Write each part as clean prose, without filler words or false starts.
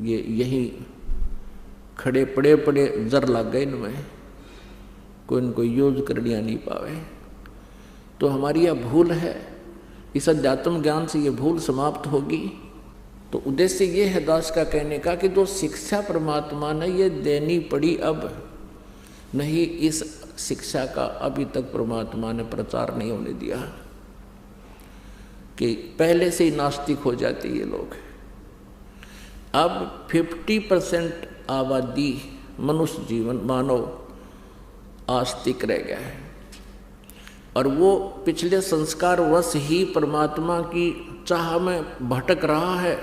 ये यही खड़े पड़े पड़े जर लग गए इनमें, कोई इनको यूज कर लिया नहीं पावे। तो हमारी यह भूल है, इस अध्यात्म ज्ञान से ये भूल समाप्त होगी। तो उद्देश्य ये है दास का कहने का कि जो शिक्षा परमात्मा ने ये देनी पड़ी, अब नहीं इस शिक्षा का अभी तक परमात्मा ने प्रचार नहीं होने दिया, कि पहले से ही नास्तिक हो जाते ये लोग। अब 50% आबादी मनुष्य जीवन मानव आस्तिक रह गया है, और वो पिछले संस्कार वश ही परमात्मा की चाह में भटक रहा है।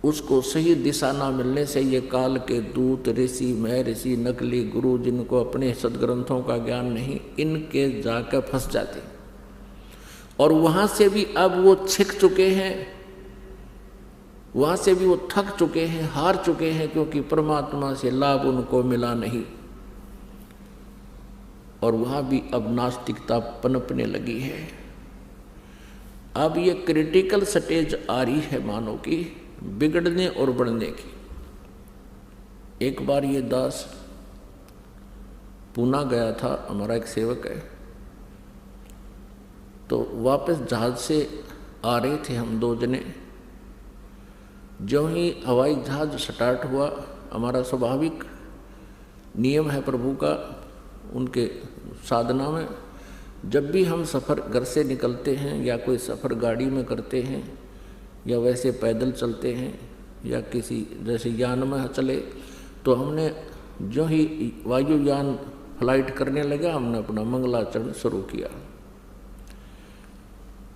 उसको सही दिशा ना मिलने से ये काल के दूत, ऋषि, महर्षि, नकली गुरु, जिनको अपने सदग्रंथों का ज्ञान नहीं, इनके जाकर फंस जाते, और वहाँ से भी अब वो छिक चुके हैं, वहाँ से भी वो थक चुके हैं, हार चुके हैं, क्योंकि परमात्मा से लाभ उनको मिला नहीं। और वहाँ भी अब नास्तिकता पनपने लगी है। अब ये क्रिटिकल स्टेज आ रही है मानव की बिगड़ने और बढ़ने की। एक बार ये दास पूना गया था, हमारा एक सेवक है, तो वापस जहाज से आ रहे थे हम 2 जने। जो ही हवाई जहाज स्टार्ट हुआ, हमारा स्वाभाविक नियम है प्रभु का, उनके साधना में, जब भी हम सफ़र घर से निकलते हैं या कोई सफ़र गाड़ी में करते हैं या वैसे पैदल चलते हैं या किसी जैसे यान में चले, तो हमने जो ही वायुयान फ्लाइट करने लगा, हमने अपना मंगलाचरण शुरू किया।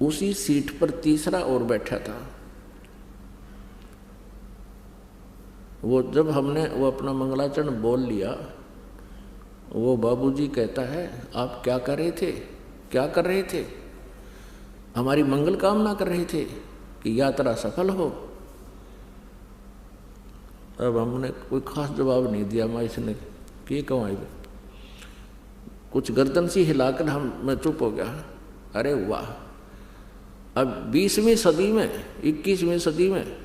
उसी सीट पर तीसरा और बैठा था। वो जब हमने वो अपना मंगलाचरण बोल लिया, वो बाबूजी कहता है, आप क्या कर रहे थे, क्या कर रहे थे? हमारी मंगल कामना कर रहे थे कि यात्रा सफल हो। अब हमने कोई खास जवाब नहीं दिया। मैं इसने कि कहूँ, कुछ गर्दन सी हिलाकर मैं चुप हो गया। अरे वाह, अब 20वीं सदी में, 21वीं सदी में,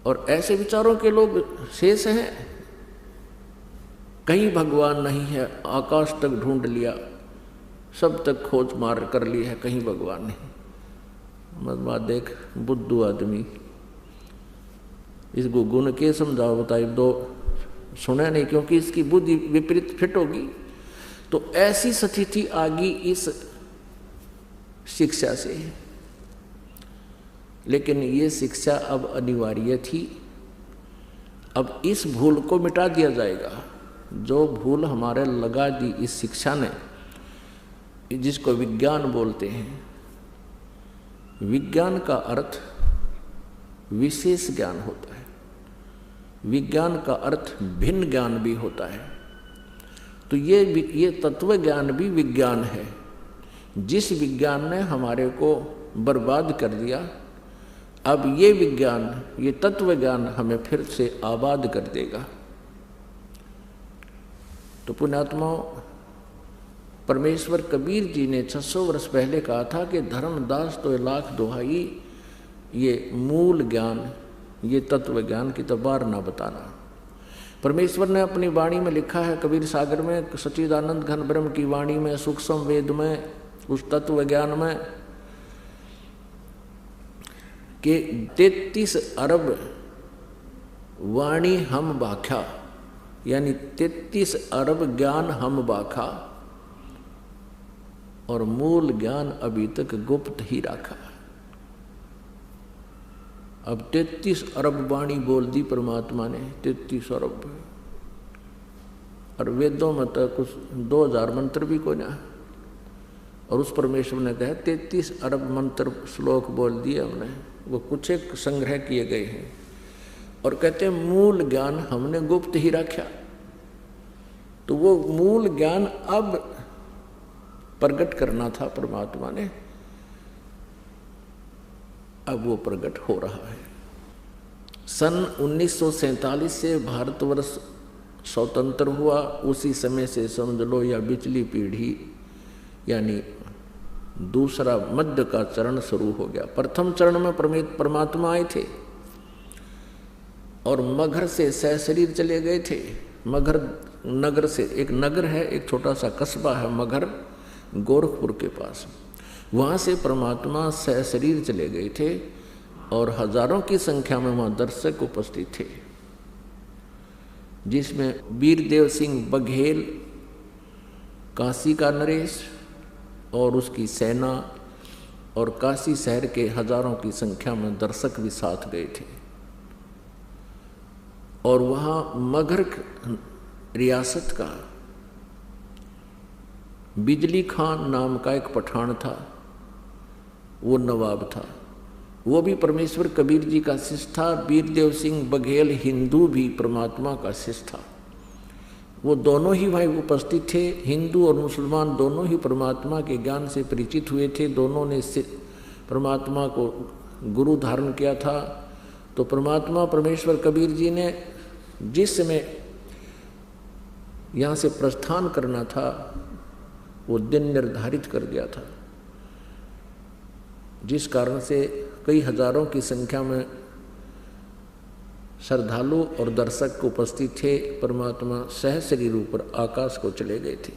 और ऐसे विचारों के लोग शेष हैं। कहीं भगवान नहीं है, आकाश तक ढूंढ लिया, सब तक खोज मार कर ली है, कहीं भगवान नहीं। मत देख बुद्धू आदमी, इस गुग्गू ने क्या समझाओ बताइए, दो सुने नहीं, क्योंकि इसकी बुद्धि विपरीत फिट होगी। तो ऐसी स्थिति आ गई इस शिक्षा से। लेकिन ये शिक्षा अब अनिवार्य थी। अब इस भूल को मिटा दिया जाएगा, जो भूल हमारे लगा दी इस शिक्षा ने, जिसको विज्ञान बोलते हैं। विज्ञान का अर्थ विशेष ज्ञान होता है, विज्ञान का अर्थ भिन्न ज्ञान भी होता है। तो ये तत्व ज्ञान भी विज्ञान है। जिस विज्ञान ने हमारे को बर्बाद कर दिया, अब ये विज्ञान, ये तत्व ज्ञान हमें फिर से आबाद कर देगा। तो पुण्यात्माओं, परमेश्वर कबीर जी ने 600 वर्ष पहले कहा था कि धर्मदास तो लाख दुहाई, ये मूल ज्ञान, ये तत्व ज्ञान की तो बार ना बताना। परमेश्वर ने अपनी वाणी में लिखा है, कबीर सागर में, सच्चिदानंद घन ब्रह्म की वाणी में, सूक्ष्म वेद में, उस तत्व ज्ञान में, कि 33 अरब वाणी हम बाख्या, यानी 33 अरब ज्ञान हम बाखा, और मूल ज्ञान अभी तक गुप्त ही रखा। अब 33 अरब वाणी बोल दी परमात्मा ने, 33 अरब, और वेदों में तो कुछ 2000 मंत्र भी को ना, और उस परमेश्वर ने कहा 33 अरब मंत्र श्लोक बोल दिए हमने, वो कुछ एक संग्रह किए गए हैं, और कहते हैं मूल ज्ञान हमने गुप्त ही रखा। तो वो मूल ज्ञान अब प्रकट करना था परमात्मा ने, अब वो प्रकट हो रहा है। सन 1947 से भारतवर्ष स्वतंत्र हुआ, उसी समय से समझ लो या पिछली पीढ़ी, यानी दूसरा मध्य का चरण शुरू हो गया। प्रथम चरण में परमात्मा आए थे, और मगहर से सशरीर चले गए थे। मगहर नगर से, एक नगर है, एक छोटा सा कस्बा है मगहर, गोरखपुर के पास। वहाँ से परमात्मा सशरीर चले गए थे और हजारों की संख्या में वहाँ दर्शक उपस्थित थे, जिसमें वीरदेव सिंह बघेल, काशी का नरेश और उसकी सेना और काशी शहर के हजारों की संख्या में दर्शक भी साथ गए थे। और वहाँ मगहर रियासत का बिजली खान नाम का एक पठान था, वो नवाब था। वो भी परमेश्वर कबीर जी का शिष्य था। वीरदेव सिंह बघेल हिंदू भी परमात्मा का शिष्य था। वो दोनों ही भाई उपस्थित थे। हिंदू और मुसलमान दोनों ही परमात्मा के ज्ञान से परिचित हुए थे। दोनों ने परमात्मा को गुरु धारण किया था। तो परमात्मा परमेश्वर कबीर जी ने जिस समय यहाँ से प्रस्थान करना था, वो दिन निर्धारित कर दिया था, जिस कारण से कई हजारों की संख्या में श्रद्धालु और दर्शक उपस्थित थे। परमात्मा सहशरीर ऊपर आकाश को चले गए थे।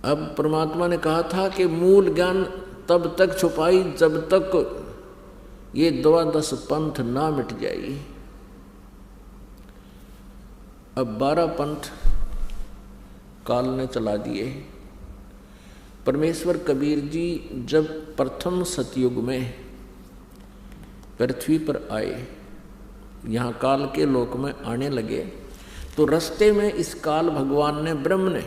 अब परमात्मा ने कहा था कि मूल ज्ञान तब तक छुपाई जब तक ये 12 पंथ ना मिट जाए। अब 12 पंथ काल ने चला दिए। परमेश्वर कबीर जी जब प्रथम सतयुग में पृथ्वी पर आए, यहाँ काल के लोक में आने लगे, तो रास्ते में इस काल भगवान ने, ब्रह्म ने,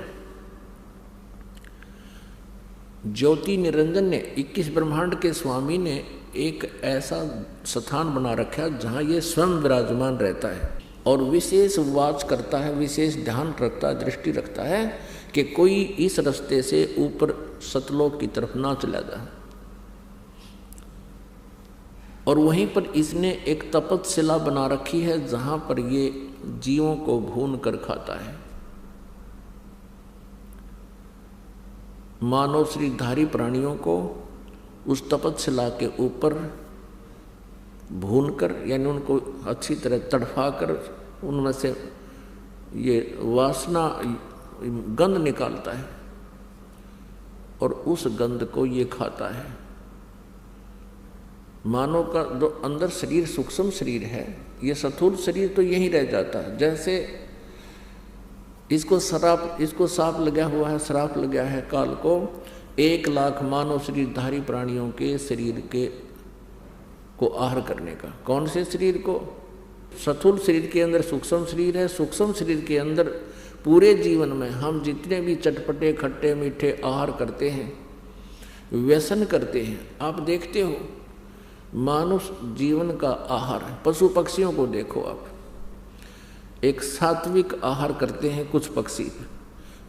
ज्योति निरंजन ने, 21 ब्रह्मांड के स्वामी ने एक ऐसा स्थान बना रखा जहाँ ये स्वयं विराजमान रहता है और विशेष वाच करता है, विशेष ध्यान रखता है, दृष्टि रखता है कि कोई इस रास्ते से ऊपर सतलोक की तरफ ना चला जाए। और वहीं पर इसने एक तपस्शिला बना रखी है जहां पर ये जीवों को भून कर खाता है। मानव शरीरधारी प्राणियों को उस तपस्शिला के ऊपर भूनकर, यानी उनको अच्छी तरह तड़फा कर उनमें से ये वासना गंध निकालता है और उस गंध को ये खाता है। मानव का जो अंदर शरीर सूक्ष्म शरीर है, ये स्थूल शरीर तो यहीं रह जाता है। जैसे इसको साफ लगा हुआ है, श्राप लगा है काल को 1 लाख मानव शरीरधारी प्राणियों के शरीर को आहार करने का। कौन से शरीर को? स्थूल शरीर के अंदर सूक्ष्म शरीर है। सूक्ष्म शरीर के अंदर पूरे जीवन में हम जितने भी चटपटे खट्टे मीठे आहार करते हैं, व्यसन करते हैं, आप देखते हो मानव जीवन का आहार, पशु पक्षियों को देखो आप, एक सात्विक आहार करते हैं कुछ पक्षी,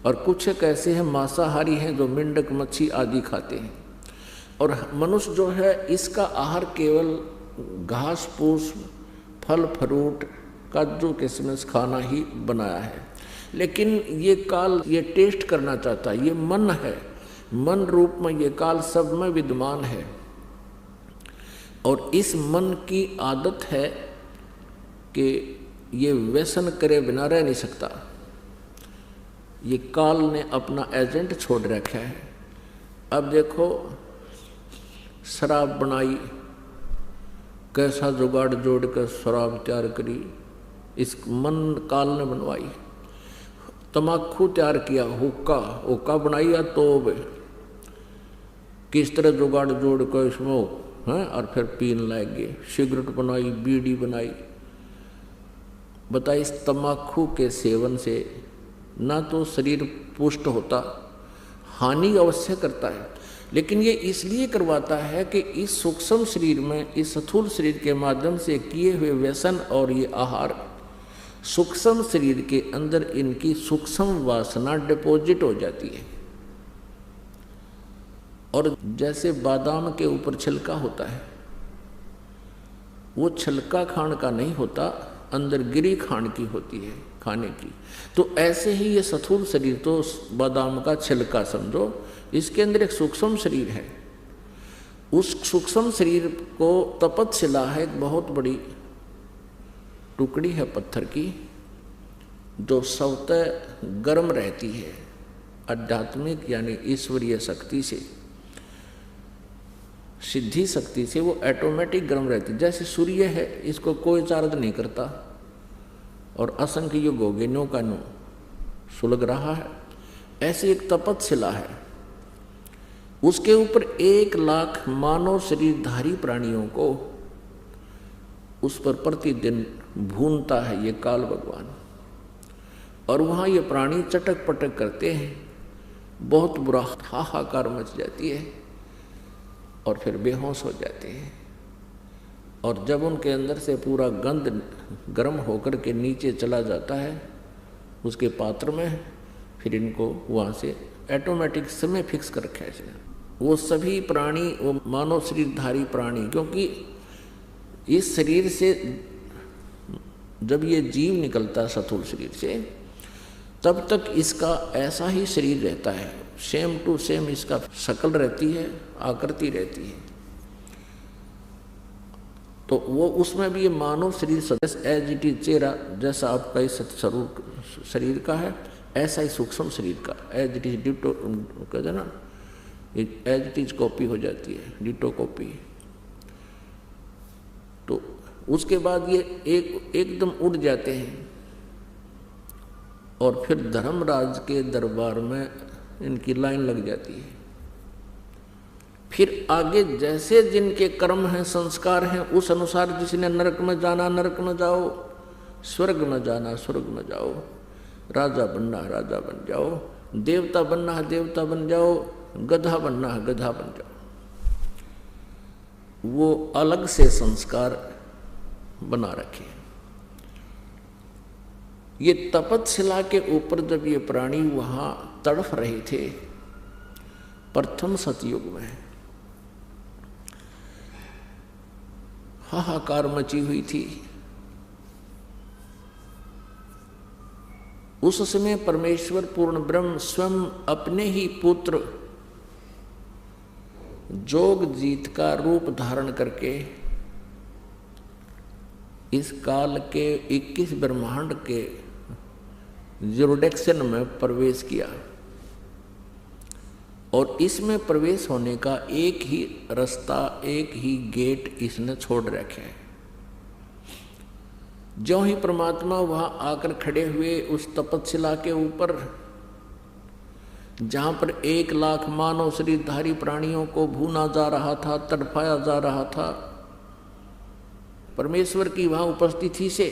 और कुछ एक ऐसे हैं मांसाहारी हैं जो मेंढक मच्छी आदि खाते हैं। और मनुष्य जो है इसका आहार केवल घास फूस फल फ्रूट काजू किशमिश खाना ही बनाया है। लेकिन ये काल ये टेस्ट करना चाहता है, ये मन है, मन रूप में ये काल सब में विद्यमान है। और इस मन की आदत है कि ये व्यसन करे बिना रह नहीं सकता। ये काल ने अपना एजेंट छोड़ रखा है। अब देखो शराब बनाई, कैसा जुगाड़ जोड़ कर शराब तैयार करी, इस मन काल ने बनवाई। तमाकू तैयार किया, हुक्का बनाई या तोब, किस तरह जुगाड़ जोड़ कर इसमें हैं और फिर पीने लग गए। सिगरेट बनाई, बीड़ी बनाई। बताइए, इस तमाकू के सेवन से ना तो शरीर पुष्ट होता, हानि अवश्य करता है, लेकिन ये इसलिए करवाता है कि इस सूक्ष्म शरीर में, इस स्थूल शरीर के माध्यम से किए हुए व्यसन और ये आहार सूक्ष्म शरीर के अंदर इनकी सूक्ष्म वासना डिपॉजिट हो जाती है। और जैसे बादाम के ऊपर छिलका होता है, वो छिलका खान का नहीं होता, अंदर गिरी खान की होती है, खाने की। तो ऐसे ही ये स्थूल शरीर तो बादाम का छिलका समझो, इसके अंदर एक सूक्ष्म शरीर है। उस सूक्ष्म शरीर को तपस्शिला है एक बहुत बड़ी टुकड़ी है पत्थर की जो स्वतः गर्म रहती है, आध्यात्मिक यानी ईश्वरीय शक्ति से, सिद्धि शक्ति से वो ऑटोमेटिक गर्म रहती है। जैसे सूर्य है, इसको कोई चार्ज नहीं करता और असंख्य युग हो गए नो का नो सुलग रहा है। ऐसी एक तपतशिला है, उसके ऊपर 1 लाख मानव शरीरधारी प्राणियों को उस पर प्रतिदिन भूनता है ये काल भगवान। और वहाँ ये प्राणी चटक पटक करते हैं, बहुत बुरा हाहाकार मच जाती है और फिर बेहोश हो जाते हैं। और जब उनके अंदर से पूरा गंध गर्म होकर के नीचे चला जाता है उसके पात्र में, फिर इनको वहाँ से ऑटोमेटिक समय फिक्स कर रखा है। वो सभी प्राणी, वो मानव शरीरधारी प्राणी, क्योंकि इस शरीर से जब ये जीव निकलता है स्थूल शरीर से, तब तक इसका ऐसा ही शरीर रहता है, सेम टू सेम इसका शक्ल रहती है, आकृति रहती है। तो वो उसमें भी ये मानव शरीर सदस्य एज इट इज, चेहरा जैसा आपका इस शरीर का है ऐसा ही सूक्ष्म शरीर का एज इट इज डिटो कहते ना, एज इट इज कॉपी हो जाती है, डिटो कॉपी। तो उसके बाद ये एकदम उड़ जाते हैं और फिर धर्मराज के दरबार में इनकी लाइन लग जाती है। फिर आगे जैसे जिनके कर्म हैं, संस्कार हैं, उस अनुसार जिसने नरक में जाना नरक में जाओ, स्वर्ग में जाना स्वर्ग में जाओ, राजा बनना है राजा बन जाओ, देवता बनना है देवता बन जाओ, गधा बनना है गधा बन जाओ। वो अलग से संस्कार बना रखे। ये तपतशिला के ऊपर जब ये प्राणी वहां तड़फ रहे थे प्रथम सतयुग में, हाहाकार मची हुई थी। उस समय परमेश्वर पूर्ण ब्रह्म स्वयं अपने ही पुत्र जोगजीत का रूप धारण करके इस काल के 21 ब्रह्मांड के जुरिडिक्शन में प्रवेश किया। और इसमें प्रवेश होने का एक ही रास्ता, एक ही गेट इसने छोड़ रखे हैं। ज्यों ही परमात्मा वहां आकर खड़े हुए उस तपतशिला के ऊपर, जहां पर 1 लाख मानव शरीरधारी प्राणियों को भूना जा रहा था, तड़पाया जा रहा था, परमेश्वर की वहां उपस्थिति से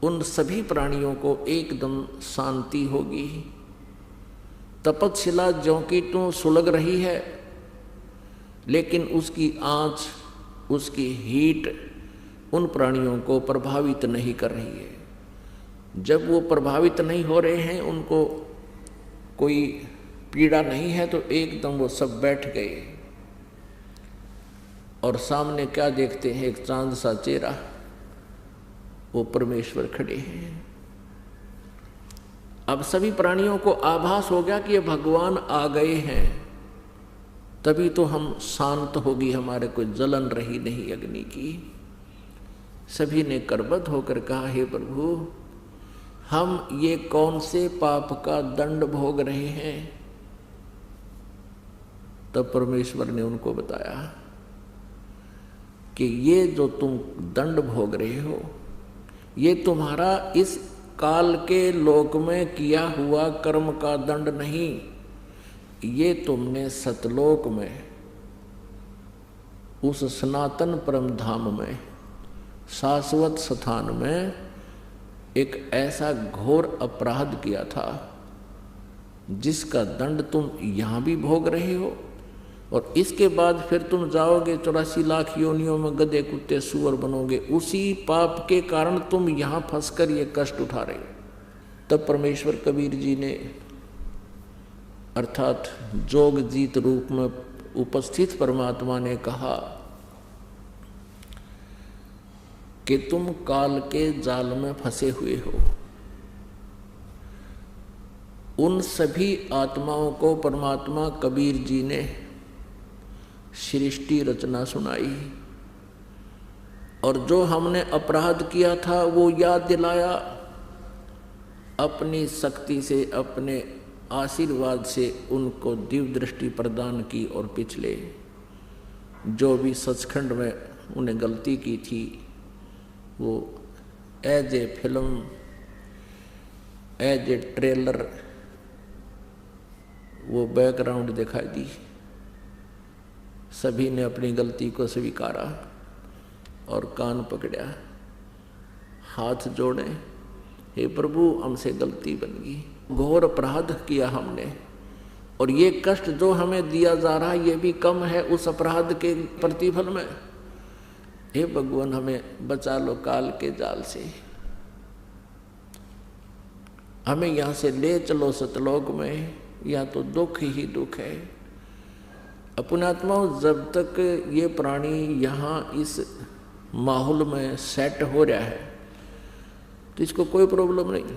उन सभी प्राणियों को एकदम शांति होगी। तपतशिला ज्यों की त्यों सुलग रही है, लेकिन उसकी आंच, उसकी हीट उन प्राणियों को प्रभावित नहीं कर रही है। जब वो प्रभावित नहीं हो रहे हैं, उनको कोई पीड़ा नहीं है, तो एकदम वो सब बैठ गए। और सामने क्या देखते हैं? एक चांद सा चेहरा, वो परमेश्वर खड़े हैं। अब सभी प्राणियों को आभास हो गया कि ये भगवान आ गए हैं, तभी तो हम शांत होगी, हमारे कोई जलन रही नहीं अग्नि की। सभी ने करबद्ध होकर कहा, हे प्रभु, हम ये कौन से पाप का दंड भोग रहे हैं? तब परमेश्वर ने उनको बताया कि ये जो तुम दंड भोग रहे हो, ये तुम्हारा इस काल के लोक में किया हुआ कर्म का दंड नहीं, ये तुमने सतलोक में उस सनातन परम धाम में, शाश्वत स्थान में एक ऐसा घोर अपराध किया था जिसका दंड तुम यहाँ भी भोग रहे हो। और इसके बाद फिर तुम जाओगे 84 लाख योनियों में गधे कुत्ते सुअर बनोगे। उसी पाप के कारण तुम यहाँ फंसकर ये कष्ट उठा रहे हो। तब परमेश्वर कबीर जी ने, अर्थात जोगजीत रूप में उपस्थित परमात्मा ने कहा कि तुम काल के जाल में फंसे हुए हो। उन सभी आत्माओं को परमात्मा कबीर जी ने सृष्टि रचना सुनाई और जो हमने अपराध किया था वो याद दिलाया, अपनी शक्ति से, अपने आशीर्वाद से उनको दिव्य दृष्टि प्रदान की और पिछले जो भी सचखंड में उन्हें गलती की थी वो as a film, as a trailer वो बैकग्राउंड दिखाई दी। सभी ने अपनी गलती को स्वीकारा और कान पकड़ा, हाथ जोड़े, हे प्रभु हमसे गलती बन गई, घोर अपराध किया हमने, और ये कष्ट जो हमें दिया जा रहा है ये भी कम है उस अपराध के प्रतिफल में। हे भगवान हमें बचा लो काल के जाल से, हमें यहाँ से ले चलो सतलोक में, या तो दुख ही दुख है। पुण्यात्माओं, जब तक ये प्राणी यहाँ इस माहौल में सेट हो रहा है तो इसको कोई प्रॉब्लम नहीं।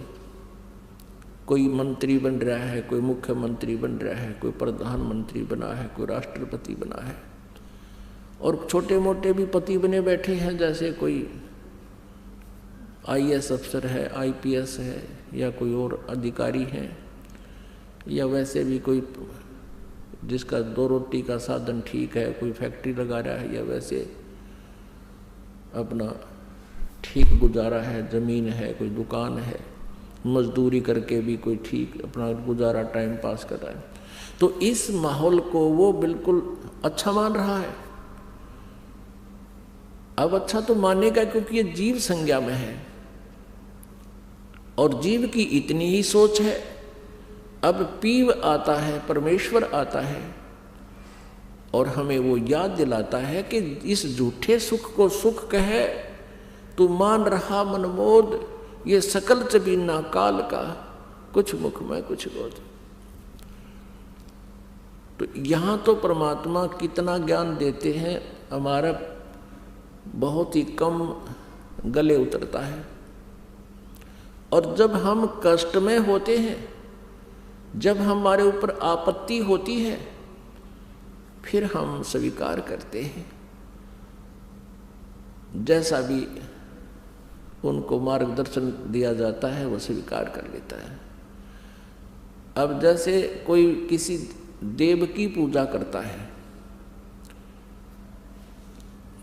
कोई मंत्री बन रहा है, कोई मुख्यमंत्री बन रहा है, कोई प्रधानमंत्री बना है, कोई राष्ट्रपति बना है, और छोटे मोटे भी पति बने बैठे हैं, जैसे कोई IAS अफसर है, IPS है, या कोई और अधिकारी है, या वैसे भी कोई जिसका दो रोटी का साधन ठीक है, कोई फैक्ट्री लगा रहा है, या वैसे अपना ठीक गुजारा है, ज़मीन है, कोई दुकान है, मजदूरी करके भी कोई ठीक अपना गुजारा टाइम पास कर रहा है। तो इस माहौल को वो बिल्कुल अच्छा मान रहा है। अब अच्छा तो मानेगा क्योंकि ये जीव संज्ञा में है और जीव की इतनी ही सोच है। अब पीव आता है, परमेश्वर आता है और हमें वो याद दिलाता है कि इस झूठे सुख को सुख कहे, तू मान रहा मनमोद, ये सकल चबीना काल का, कुछ मुख में कुछ गोद। तो यहाँ तो परमात्मा कितना ज्ञान देते हैं, हमारा बहुत ही कम गले उतरता है। और जब हम कष्ट में होते हैं, जब हमारे ऊपर आपत्ति होती है, फिर हम स्वीकार करते हैं, जैसा भी उनको मार्गदर्शन दिया जाता है वो स्वीकार कर लेता है। अब जैसे कोई किसी देव की पूजा करता है,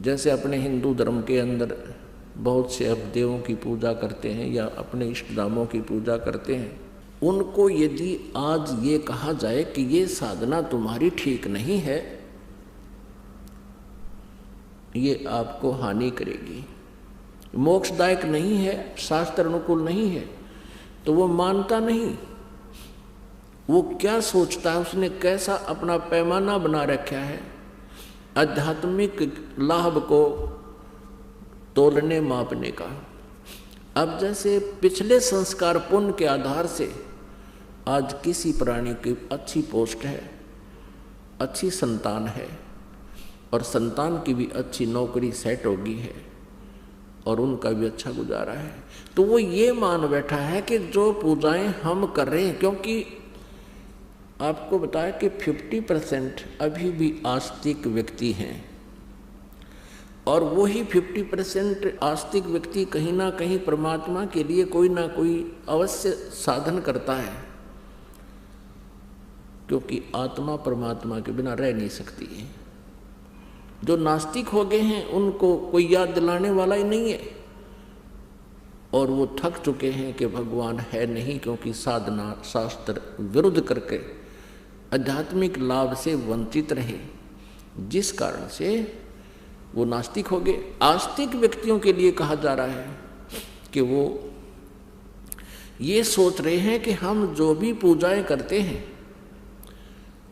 जैसे अपने हिंदू धर्म के अंदर बहुत से अब देवों की पूजा करते हैं या अपने इष्ट धामों की पूजा करते हैं, उनको यदि आज ये कहा जाए कि ये साधना तुम्हारी ठीक नहीं है, ये आपको हानि करेगी, मोक्षदायक नहीं है, शास्त्र अनुकूल नहीं है, तो वो मानता नहीं। वो क्या सोचता है, उसने कैसा अपना पैमाना बना रखा है आध्यात्मिक लाभ को तोलने मापने का। अब जैसे पिछले संस्कार पुण्य के आधार से आज किसी प्राणी की अच्छी पोस्ट है, अच्छी संतान है, और संतान की भी अच्छी नौकरी सेट होगी है और उनका भी अच्छा गुजारा है, तो वो ये मान बैठा है कि जो पूजाएं हम कर रहे हैं, क्योंकि आपको बताया कि 50% अभी भी आस्तिक व्यक्ति हैं, और वही 50% आस्तिक व्यक्ति कहीं ना कहीं परमात्मा के लिए कोई ना कोई अवश्य साधन करता है, क्योंकि आत्मा परमात्मा के बिना रह नहीं सकती है। जो नास्तिक हो गए हैं उनको कोई याद दिलाने वाला ही नहीं है, और वो थक चुके हैं कि भगवान है नहीं, क्योंकि साधना शास्त्र विरुद्ध करके आध्यात्मिक लाभ से वंचित रहे, जिस कारण से वो नास्तिक हो गए। आस्तिक व्यक्तियों के लिए कहा जा रहा है कि वो ये सोच रहे हैं कि हम जो भी पूजाएं करते हैं,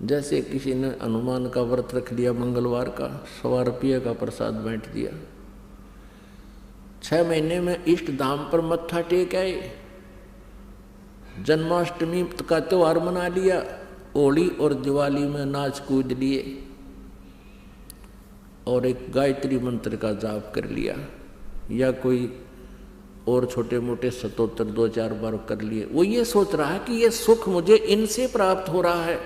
जैसे किसी ने हनुमान का व्रत रख लिया, मंगलवार का 100 रुपये का प्रसाद बांट दिया, 6 महीने में इष्ट धाम पर मत्था टेक आए, जन्माष्टमी का त्योहार मना लिया, होली और दिवाली में नाच कूद लिए, और एक गायत्री मंत्र का जाप कर लिया, या कोई और छोटे मोटे स्तोत्र 2-4 बार कर लिए। वो ये सोच रहा है कि ये सुख मुझे इनसे प्राप्त हो रहा है,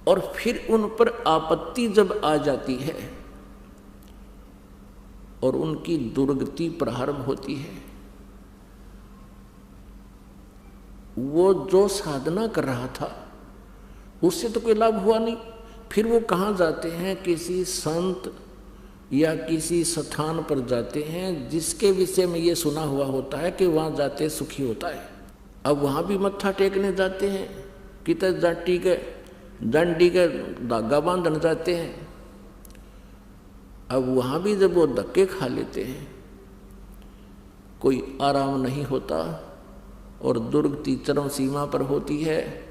और फिर उन पर आपत्ति जब आ जाती है और उनकी दुर्गति प्रारंभ होती है। वो जो साधना कर रहा था उससे तो कोई लाभ हुआ नहीं, फिर वो कहाँ जाते हैं? किसी संत या किसी स्थान पर जाते हैं जिसके विषय में ये सुना हुआ होता है कि वहाँ जाते सुखी होता है। अब वहाँ भी मत्था टेकने जाते हैं, कितने जाटी के डंडी के धागा बांधने जाते हैं। अब वहाँ भी जब वो धक्के खा लेते हैं, कोई आराम नहीं होता और दुर्गति चरम सीमा पर होती है।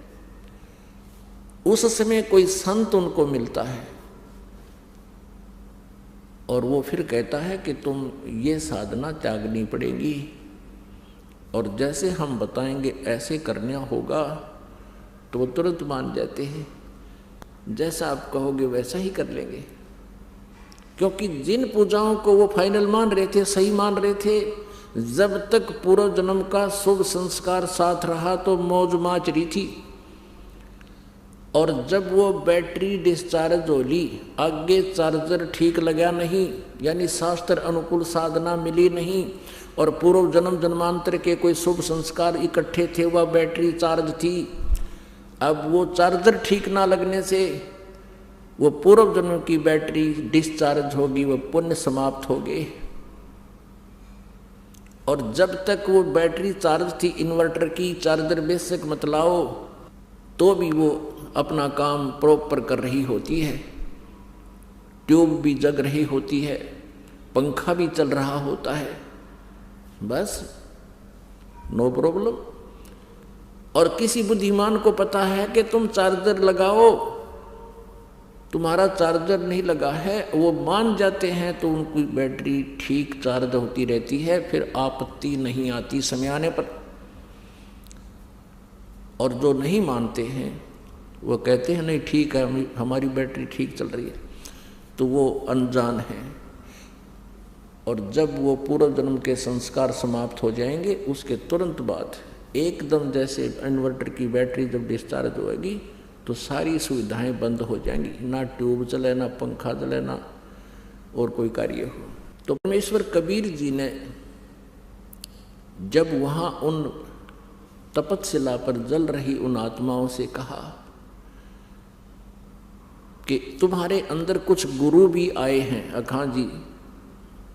उस समय कोई संत उनको मिलता है और वो फिर कहता है कि तुम ये साधना त्यागनी पड़ेगी और जैसे हम बताएंगे ऐसे करना होगा, तो वो तुरंत मान जाते हैं। जैसा आप कहोगे वैसा ही कर लेंगे, क्योंकि जिन पूजाओं को वो फाइनल मान रहे थे, सही मान रहे थे, जब तक पूर्व जन्म का शुभ संस्कार साथ रहा तो मौज माच रही थी। और जब वो बैटरी डिस्चार्ज हो ली, आगे चार्जर ठीक लगा नहीं, यानी शास्त्र अनुकूल साधना मिली नहीं, और पूर्व जन्म जन्मांतर के कोई शुभ संस्कार इकट्ठे थे, वह बैटरी चार्ज थी। अब वो चार्जर ठीक ना लगने से वो पूर्व जन्म की बैटरी डिस्चार्ज होगी, वो पुण्य समाप्त हो गए। और जब तक वो बैटरी चार्ज थी इन्वर्टर की, चार्जर बेशक मत लाओ, तो भी वो अपना काम प्रॉपर कर रही होती है, ट्यूब भी जग रही होती है, पंखा भी चल रहा होता है, बस नो प्रॉब्लम। और किसी बुद्धिमान को पता है कि तुम चार्जर लगाओ, तुम्हारा चार्जर नहीं लगा है, वो मान जाते हैं तो उनकी बैटरी ठीक चार्ज होती रहती है, फिर आपत्ति नहीं आती समय आने पर। और जो नहीं मानते हैं वो कहते हैं नहीं ठीक है, हमारी बैटरी ठीक चल रही है, तो वो अनजान है। और जब वो पूर्व जन्म के संस्कार समाप्त हो जाएंगे, उसके तुरंत बाद एकदम जैसे इन्वर्टर की बैटरी जब डिस्चार्ज होएगी तो सारी सुविधाएं बंद हो जाएंगी, ना ट्यूब चले, ना पंखा चले, ना और कोई कार्य हो। तो परमेश्वर कबीर जी ने जब वहाँ उन तपस्या पर जल रही उन आत्माओं से कहा कि तुम्हारे अंदर कुछ गुरु भी आए हैं, अखां जी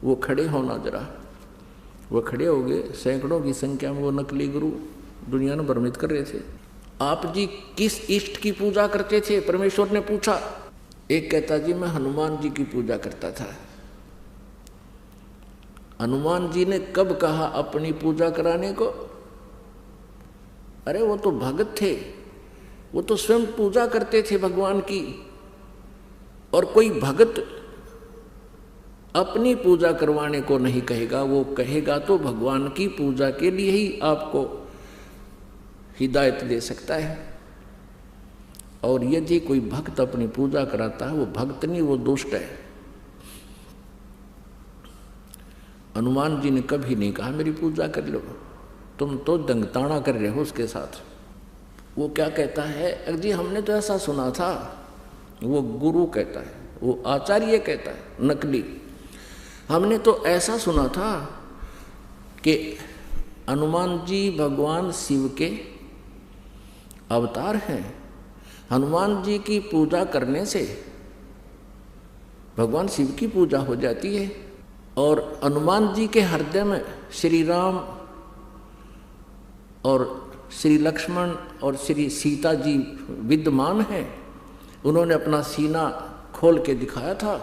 वो खड़े होना जरा। वो खड़े हो गए, सैकड़ों की संख्या में वो नकली गुरु दुनिया में भ्रमित कर रहे थे। आप जी किस इष्ट की पूजा करते थे? परमेश्वर ने पूछा। एक कहता जी मैं हनुमान जी की पूजा करता था। हनुमान जी ने कब कहा अपनी पूजा कराने को? अरे वो तो भगत थे, वो तो स्वयं पूजा करते थे भगवान की। और कोई भगत अपनी पूजा करवाने को नहीं कहेगा, वो कहेगा तो भगवान की पूजा के लिए ही आपको हिदायत दे सकता है। और यदि कोई भक्त अपनी पूजा कराता है, वो भक्त नहीं, वो दुष्ट है। हनुमान जी ने कभी नहीं कहा मेरी पूजा कर लो, तुम तो दंगताना कर रहे हो उसके साथ। वो क्या कहता है, जी हमने तो ऐसा सुना था। वो गुरु कहता है, वो आचार्य कहता है, नकली। हमने तो ऐसा सुना था कि हनुमान जी भगवान शिव के अवतार हैं। हनुमान जी की पूजा करने से भगवान शिव की पूजा हो जाती है। और हनुमान जी के हृदय में श्री राम और श्री लक्ष्मण और श्री सीता जी विद्यमान हैं। उन्होंने अपना सीना खोल के दिखाया था।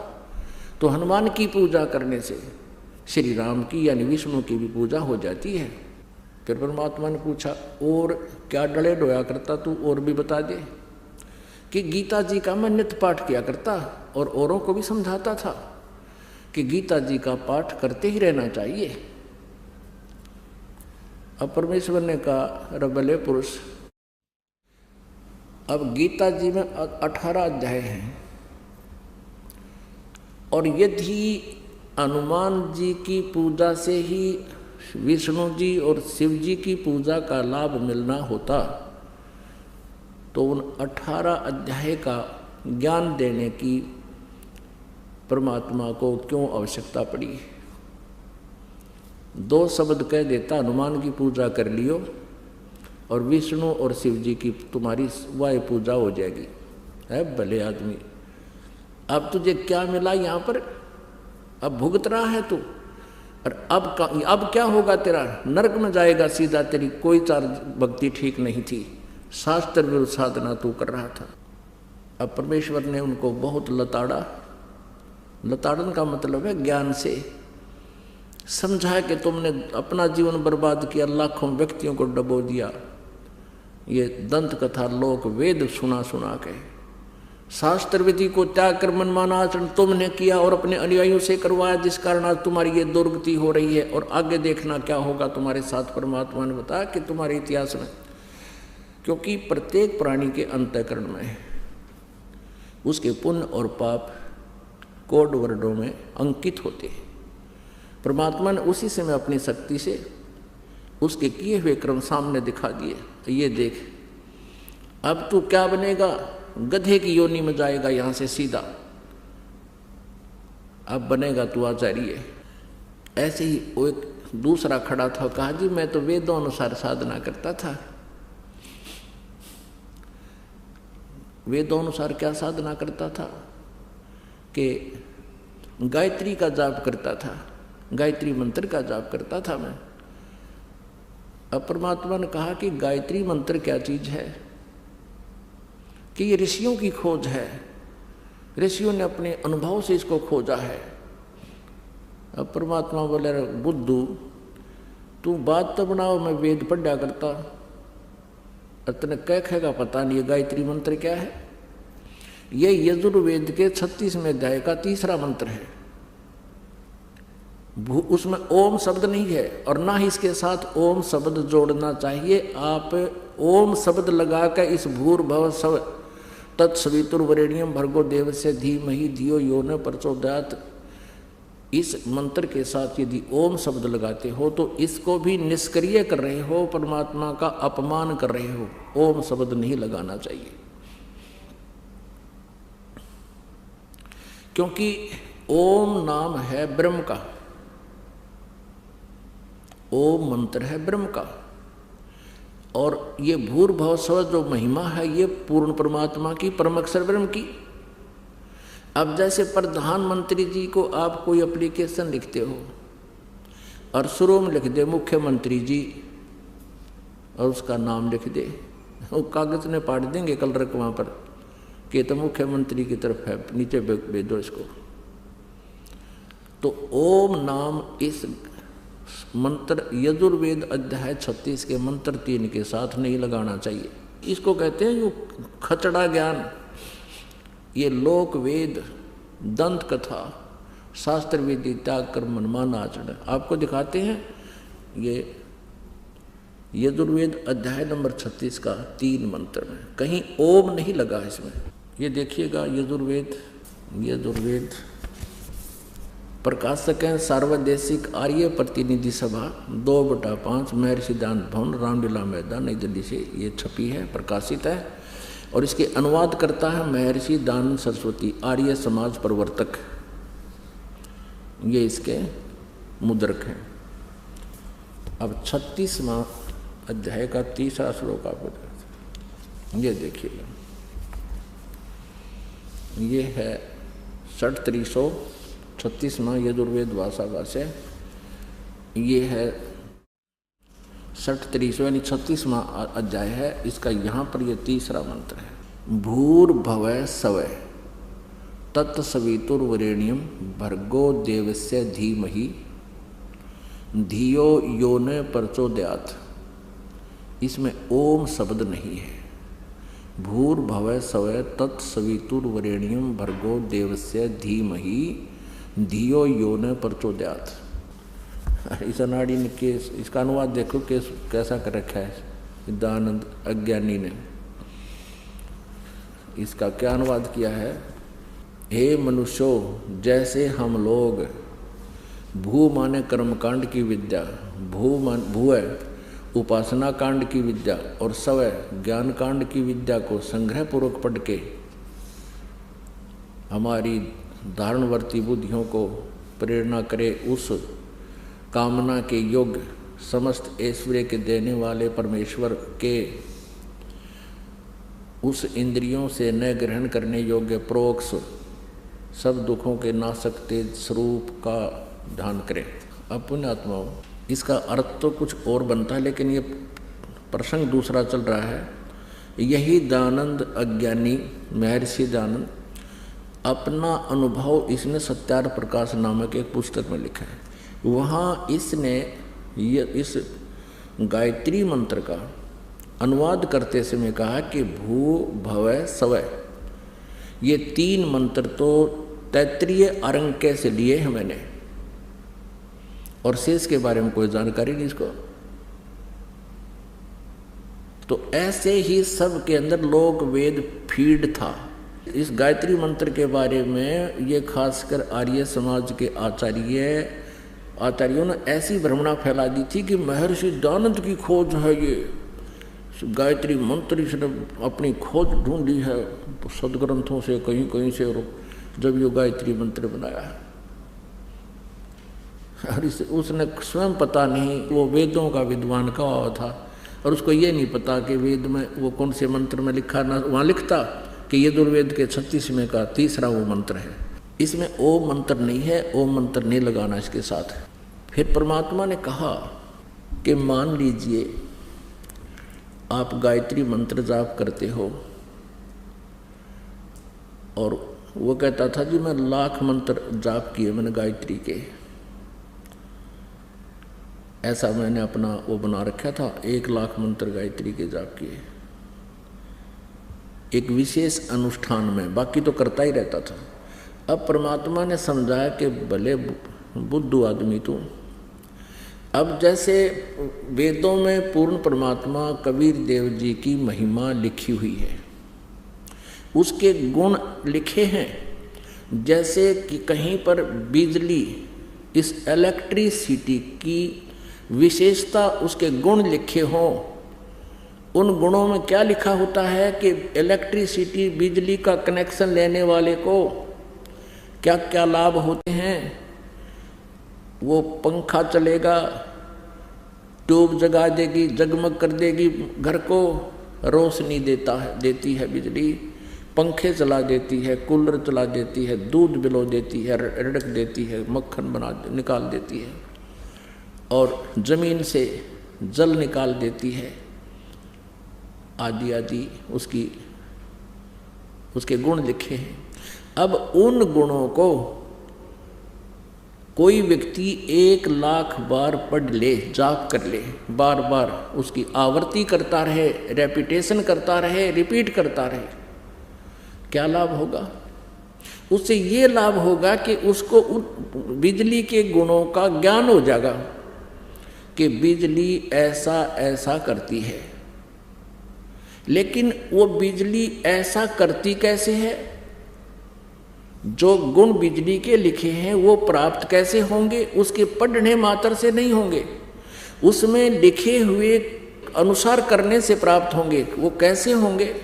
तो हनुमान की पूजा करने से श्री राम की यानी विष्णु की भी पूजा हो जाती है। फिर परमात्मा ने पूछा और क्या डले डोया करता तू, और भी बता दे। कि गीता जी का मैं नित्य पाठ किया करता और औरों को भी समझाता था कि गीता जी का पाठ करते ही रहना चाहिए। अब परमेश्वर ने कहा रबले पुरुष, अब गीता जी में 18 अध्याय हैं, और यदि हनुमान जी की पूजा से ही विष्णु जी और शिव जी की पूजा का लाभ मिलना होता तो उन 18 अध्याय का ज्ञान देने की परमात्मा को क्यों आवश्यकता पड़ी। 2 शब्द कह देता, हनुमान की पूजा कर लियो और विष्णु और शिव जी की तुम्हारी वाय पूजा हो जाएगी। है भले आदमी, अब तुझे क्या मिला यहाँ पर? अब भुगत रहा है तू, और अब क्या होगा तेरा? नरक में जाएगा सीधा। तेरी कोई चार भक्ति ठीक नहीं थी, शास्त्र विरुद्ध साधना तू कर रहा था। अब परमेश्वर ने उनको बहुत लताड़ा। लताड़न का मतलब है ज्ञान से समझा कि तुमने अपना जीवन बर्बाद किया, लाखों व्यक्तियों को डबो दिया। ये दंत कथा लोक वेद सुना सुना के शास्त्र विधि को त्याग कर मनमाना आचरण तुमने किया और अपने अनुयायियों से करवाया, जिस कारण आज तुम्हारी ये दुर्गति हो रही है। और आगे देखना क्या होगा तुम्हारे साथ। परमात्मा ने बताया कि तुम्हारे इतिहास में, क्योंकि प्रत्येक प्राणी के अंतःकरण में उसके पुण्य और पाप कोड वर्डों में अंकित होते हैं। परमात्मा ने उसी समय अपनी शक्ति से उसके किए हुए कर्म सामने दिखा दिए। ये देख, अब तू क्या बनेगा? गधे की योनि में जाएगा यहां से सीधा। अब बनेगा तू आचार्य। ऐसे ही वो एक दूसरा खड़ा था, कहा जी मैं तो वेदों अनुसार साधना करता था। वेदों अनुसार क्या साधना करता था? कि गायत्री का जाप करता था, गायत्री मंत्र का जाप करता था मैं। अब परमात्मा ने कहा कि गायत्री मंत्र क्या चीज है? कि ये ऋषियों की खोज है, ऋषियों ने अपने अनुभव से इसको खोजा है। अब परमात्मा बोले, बुद्धू तू बात तो बनाओ, मैं वेद पढ़ा करता, इतने कह पता नहीं गायत्री मंत्र क्या है। ये यजुर्वेद के 36वें अध्याय का 3रा मंत्र है। उसमें ओम शब्द नहीं है और ना ही इसके साथ ओम शब्द जोड़ना चाहिए। आप ओम शब्द लगाकर इस भूर्भुवः स्व तत्सवितुर्वरेण्यम भर्गो देवस्य धीमहि धियो यो न प्रचोदयात्, इस मंत्र के साथ यदि ओम शब्द लगाते हो तो इसको भी निष्क्रिय कर रहे हो, परमात्मा का अपमान कर रहे हो। ओम शब्द नहीं लगाना चाहिए, क्योंकि ओम नाम है ब्रह्म का, ओम मंत्र है ब्रह्म का। और ये भूर्भुवः स्व जो महिमा है ये पूर्ण परमात्मा की, परम अक्षर ब्रह्म की। अब जैसे प्रधानमंत्री जी को आप कोई एप्लीकेशन लिखते हो और शुरू में लिख दे मुख्यमंत्री जी और उसका नाम लिख दे, वो कागज ने पाट देंगे कलर वहाँ पर कि तो मुख्यमंत्री की तरफ है, नीचे भेज दो इसको। तो ओम नाम इस मंत्र यजुर्वेद अध्याय 36 के मंत्र 3 के साथ नहीं लगाना चाहिए। इसको कहते हैं जो खचड़ा ज्ञान। ये लोक वेद दंत कथा शास्त्र विधि त्याग कर मनमाना आचरण आपको दिखाते हैं। ये यजुर्वेद अध्याय नंबर 36 का 3 मंत्र में कहीं ओम नहीं लगा इसमें। ये देखिएगा यजुर्वेद प्रकाशक हैं सार्वदेशिक आर्य प्रतिनिधि सभा 2/5 महर्षि दान भवन रामलीला मैदान नई दिल्ली से ये छपी है, प्रकाशित है। और इसके अनुवाद करता है महर्षि दानंद सरस्वती, आर्य समाज प्रवर्तक। ये इसके मुद्रक हैं। अब 36वां अध्याय का 3रा श्लोक आपको ये देखिएगा। ये है 36वां यजुर्वेद भाषा भाष्य। ये है 36वां यानी 36वां अध्याय है। इसका यहाँ पर ये 3रा मंत्र है। भूर्भुवः स्वः तत्सवितुर्वरेण्यम भर्गो देवस्य धीमहि धियो यो न प्रचोदयात्। इसमें ओम शब्द नहीं है। भूर्भुवः स्वः तत्सवितुर्वरेण्यम भर्गो देवस्य धीमहि धियो यो न प्रचोदयात्। इस अनाड़ी ने केस इसका अनुवाद देखो कैसा कर रखा है दानंद अज्ञानी ने। इसका क्या अनुवाद किया है? हे मनुष्यों, जैसे हम लोग भू माने कर्मकांड की विद्या, भू है उपासना कांड की विद्या और स्व ज्ञान कांड की विद्या को संग्रह पूर्वक पढ़ के हमारी धारणवर्ती बुद्धियों को प्रेरणा करे, उस कामना के योग्य, समस्त ऐश्वर्य के देने वाले परमेश्वर के उस इंद्रियों से न ग्रहण करने योग्य प्रोक्ष सब दुखों के नाशक तेज स्वरूप का ध्यान करें। अपने आत्माओं, इसका अर्थ तो कुछ और बनता है, लेकिन ये प्रसंग दूसरा चल रहा है। यही दयानंद अज्ञानी महर्षि दयानंद अपना अनुभव इसने सत्यार्थ प्रकाश नामक एक पुस्तक में लिखा है। वहाँ इसने इस गायत्री मंत्र का अनुवाद करते समय कहा कि भू भवः स्वः, ये 3 मंत्र तो तैत्तिरीय अरंके से लिए हैं मैंने, और शेष के बारे में कोई जानकारी नहीं इसको। तो ऐसे ही सब के अंदर लोक वेद फीड था। इस गायत्री मंत्र के बारे में ये खासकर आर्य समाज के आचार्यों ने ऐसी भ्रमणा फैला दी थी कि महर्षि दयानंद की खोज है ये, गायत्री मंत्र इसने अपनी खोज ढूंढी है सदग्रंथों से, कहीं कहीं से, और जब ये गायत्री मंत्र बनाया है। और उसने स्वयं पता नहीं, वो वेदों का विद्वान का हुआ था, और उसको ये नहीं पता कि वेद में वो कौन से मंत्र में लिखा, ना वहाँ लिखता कि यजुर्वेद के 36वें का 3रा वो मंत्र है, इसमें ओम मंत्र नहीं है, ओम मंत्र नहीं लगाना इसके साथ। फिर परमात्मा ने कहा कि मान लीजिए आप गायत्री मंत्र जाप करते हो, और वो कहता था जी मैं 1,00,000 मंत्र जाप किए मैंने गायत्री के, ऐसा मैंने अपना वो बना रखा था, 1,00,000 मंत्र गायत्री के जाप किए एक विशेष अनुष्ठान में, बाकी तो करता ही रहता था। अब परमात्मा ने समझाया कि भले बुद्धू आदमी तू, अब जैसे वेदों में पूर्ण परमात्मा कबीर देव जी की महिमा लिखी हुई है, उसके गुण लिखे हैं, जैसे कि कहीं पर बिजली, इस इलेक्ट्रिसिटी की विशेषता, उसके गुण लिखे हों, उन गुणों में क्या लिखा होता है कि इलेक्ट्रिसिटी बिजली का कनेक्शन लेने वाले को क्या क्या लाभ होते हैं। वो पंखा चलेगा, ट्यूब जगा देगी, जगमग कर देगी घर को, रोशनी देती है बिजली, पंखे चला देती है, कूलर चला देती है, दूध बिलो देती है, रड़क देती है, मक्खन निकाल देती है, और जमीन से जल निकाल देती है, आदि आदि उसके गुण लिखे हैं। अब उन गुणों को कोई व्यक्ति 1,00,000 बार पढ़ ले, जाप कर ले, बार बार उसकी आवृत्ति करता रहे, रेपिटेशन करता रहे, रिपीट करता रहे, क्या लाभ होगा? उससे ये लाभ होगा कि उसको बिजली के गुणों का ज्ञान हो जाएगा कि बिजली ऐसा ऐसा करती है। लेकिन वो बिजली ऐसा करती कैसे है? जो गुण बिजली के लिखे हैं वो प्राप्त कैसे होंगे? उसके पढ़ने मात्र से नहीं होंगे, उसमें लिखे हुए अनुसार करने से प्राप्त होंगे। वो कैसे होंगे?